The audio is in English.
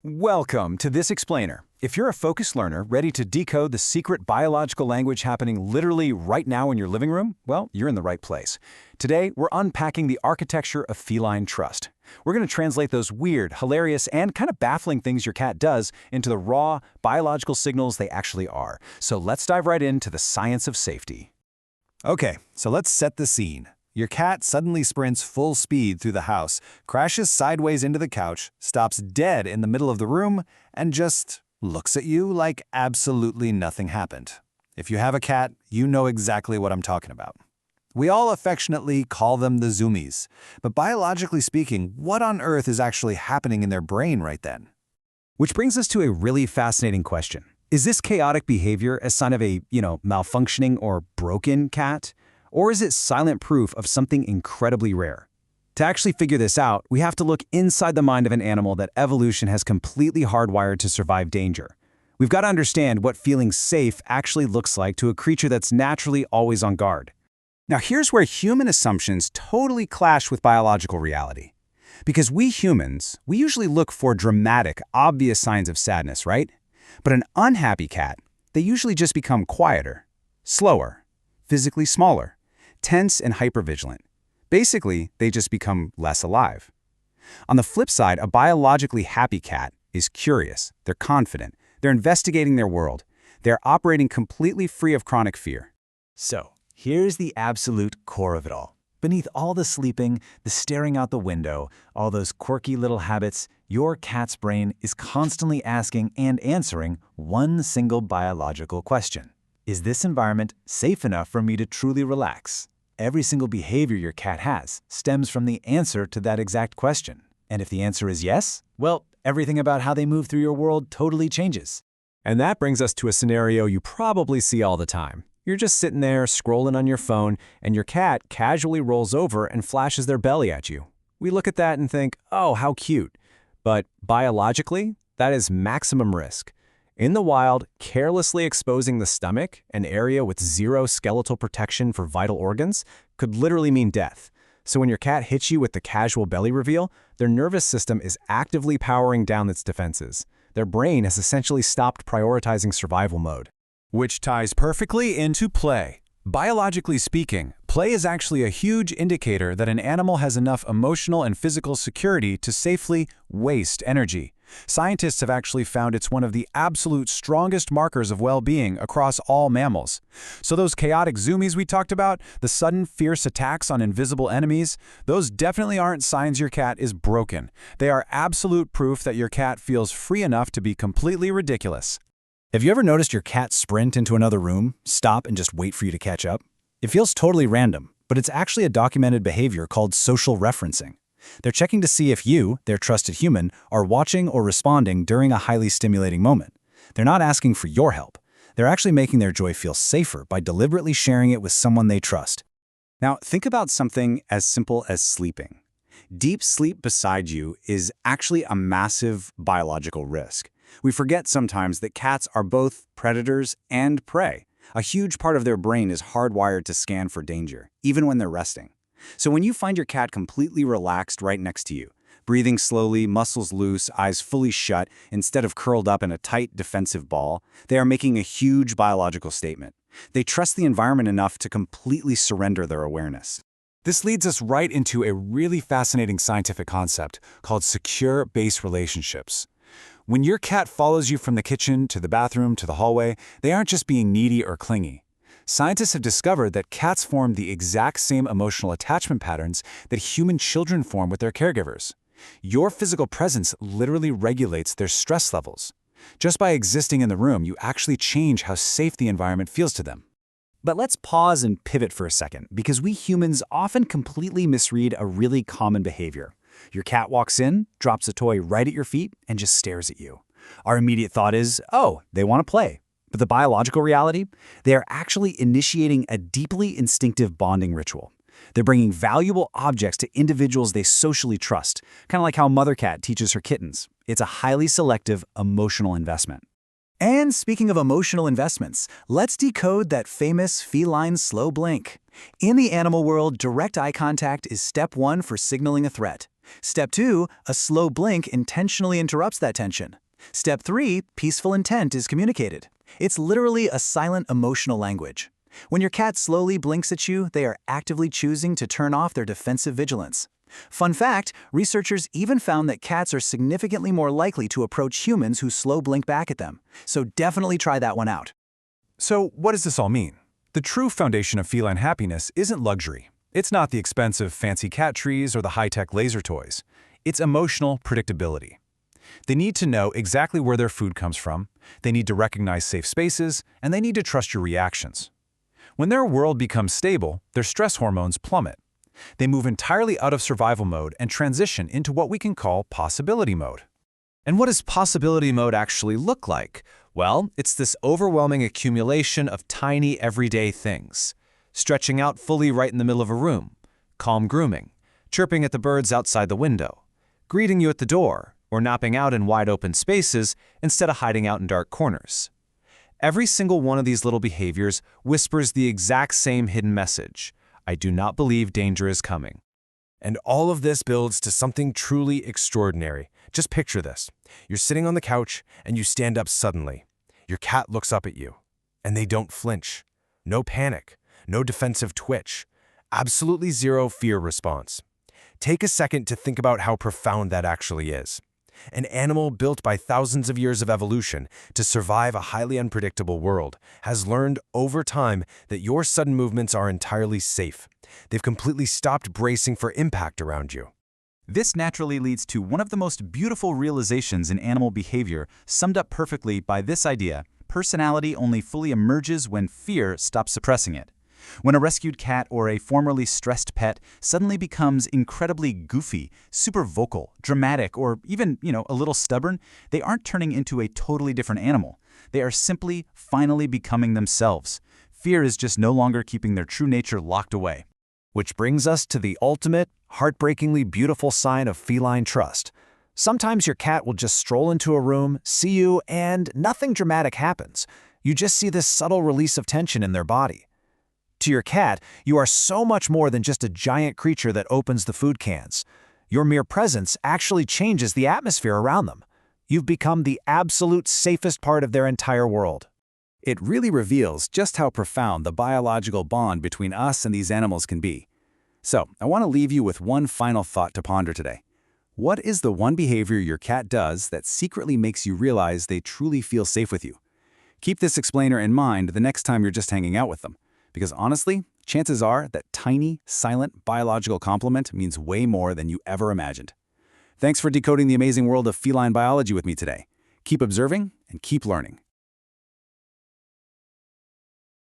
Welcome to This Explainer. If you're a focused learner ready to decode the secret biological language happening literally right now in your living room, well, you're in the right place. Today, we're unpacking the architecture of feline trust. We're going to translate those weird, hilarious, and kind of baffling things your cat does into the raw, biological signals they actually are. So let's dive right into the science of safety. Okay, so let's set the scene. Your cat suddenly sprints full speed through the house, crashes sideways into the couch, stops dead in the middle of the room, and just looks at you like absolutely nothing happened. If you have a cat, you know exactly what I'm talking about. We all affectionately call them the zoomies, but biologically speaking, what on earth is actually happening in their brain right then? Which brings us to a really fascinating question. Is this chaotic behavior a sign of a, malfunctioning or broken cat? Or is it silent proof of something incredibly rare? To actually figure this out, we have to look inside the mind of an animal that evolution has completely hardwired to survive danger. We've got to understand what feeling safe actually looks like to a creature that's naturally always on guard. Now here's where human assumptions totally clash with biological reality. Because we humans, we usually look for dramatic, obvious signs of sadness, right? But an unhappy cat, they usually just become quieter, slower, physically smaller, tense and hypervigilant. Basically, they just become less alive. On the flip side, a biologically happy cat is curious, they're confident, they're investigating their world, they're operating completely free of chronic fear. So, here's the absolute core of it all. Beneath all the sleeping, the staring out the window, all those quirky little habits, your cat's brain is constantly asking and answering one single biological question. Is this environment safe enough for me to truly relax? Every single behavior your cat has stems from the answer to that exact question. And if the answer is yes, well, everything about how they move through your world totally changes. And that brings us to a scenario you probably see all the time. You're just sitting there scrolling on your phone, and your cat casually rolls over and flashes their belly at you. We look at that and think, oh, how cute. But biologically, that is maximum risk. In the wild, carelessly exposing the stomach, an area with zero skeletal protection for vital organs, could literally mean death. So when your cat hits you with the casual belly reveal, their nervous system is actively powering down its defenses. Their brain has essentially stopped prioritizing survival mode. Which ties perfectly into play. Biologically speaking, play is actually a huge indicator that an animal has enough emotional and physical security to safely waste energy. Scientists have actually found it's one of the absolute strongest markers of well-being across all mammals. So those chaotic zoomies we talked about, the sudden fierce attacks on invisible enemies, those definitely aren't signs your cat is broken. They are absolute proof that your cat feels free enough to be completely ridiculous. Have you ever noticed your cat sprint into another room, stop, and just wait for you to catch up? It feels totally random, but it's actually a documented behavior called social referencing. They're checking to see if you, their trusted human, are watching or responding during a highly stimulating moment. They're not asking for your help. They're actually making their joy feel safer by deliberately sharing it with someone they trust. Now think about something as simple as sleeping. Deep sleep beside you is actually a massive biological risk. We forget sometimes that cats are both predators and prey. A huge part of their brain is hardwired to scan for danger, even when they're resting. So when you find your cat completely relaxed right next to you, breathing slowly, muscles loose, eyes fully shut, instead of curled up in a tight defensive ball, they are making a huge biological statement. They trust the environment enough to completely surrender their awareness. This leads us right into a really fascinating scientific concept called secure base relationships. When your cat follows you from the kitchen to the bathroom to the hallway, they aren't just being needy or clingy. Scientists have discovered that cats form the exact same emotional attachment patterns that human children form with their caregivers. Your physical presence literally regulates their stress levels. Just by existing in the room, you actually change how safe the environment feels to them. But let's pause and pivot for a second, because we humans often completely misread a really common behavior. Your cat walks in, drops a toy right at your feet, and just stares at you. Our immediate thought is, oh, they want to play. But the biological reality? They are actually initiating a deeply instinctive bonding ritual. They're bringing valuable objects to individuals they socially trust, kind of like how a mother cat teaches her kittens. It's a highly selective emotional investment. And speaking of emotional investments, let's decode that famous feline slow blink. In the animal world, direct eye contact is step one for signaling a threat. Step 2, a slow blink intentionally interrupts that tension. Step 3, peaceful intent is communicated. It's literally a silent emotional language. When your cat slowly blinks at you, they are actively choosing to turn off their defensive vigilance. Fun fact, researchers even found that cats are significantly more likely to approach humans who slow blink back at them. So definitely try that one out. So what does this all mean? The true foundation of feline happiness isn't luxury. It's not the expensive fancy cat trees or the high-tech laser toys. It's emotional predictability. They need to know exactly where their food comes from, they need to recognize safe spaces, and they need to trust your reactions. When their world becomes stable, their stress hormones plummet. They move entirely out of survival mode and transition into what we can call possibility mode. And what does possibility mode actually look like? Well, it's this overwhelming accumulation of tiny everyday things. Stretching out fully right in the middle of a room, calm grooming, chirping at the birds outside the window, greeting you at the door, or napping out in wide open spaces instead of hiding out in dark corners. Every single one of these little behaviors whispers the exact same hidden message: I do not believe danger is coming. And all of this builds to something truly extraordinary. Just picture this. You're sitting on the couch and you stand up suddenly. Your cat looks up at you, and they don't flinch. No panic, no defensive twitch, absolutely zero fear response. Take a second to think about how profound that actually is. An animal built by thousands of years of evolution to survive a highly unpredictable world has learned over time that your sudden movements are entirely safe. They've completely stopped bracing for impact around you. This naturally leads to one of the most beautiful realizations in animal behavior, summed up perfectly by this idea: personality only fully emerges when fear stops suppressing it. When a rescued cat or a formerly stressed pet suddenly becomes incredibly goofy, super vocal, dramatic, or even, a little stubborn, they aren't turning into a totally different animal. They are simply, finally becoming themselves. Fear is just no longer keeping their true nature locked away. Which brings us to the ultimate, heartbreakingly beautiful sign of feline trust. Sometimes your cat will just stroll into a room, see you, and nothing dramatic happens. You just see this subtle release of tension in their body. To your cat, you are so much more than just a giant creature that opens the food cans. Your mere presence actually changes the atmosphere around them. You've become the absolute safest part of their entire world. It really reveals just how profound the biological bond between us and these animals can be. So, I want to leave you with one final thought to ponder today. What is the one behavior your cat does that secretly makes you realize they truly feel safe with you? Keep this explainer in mind the next time you're just hanging out with them. Because honestly, chances are that tiny, silent biological compliment means way more than you ever imagined. Thanks for decoding the amazing world of feline biology with me today. Keep observing and keep learning.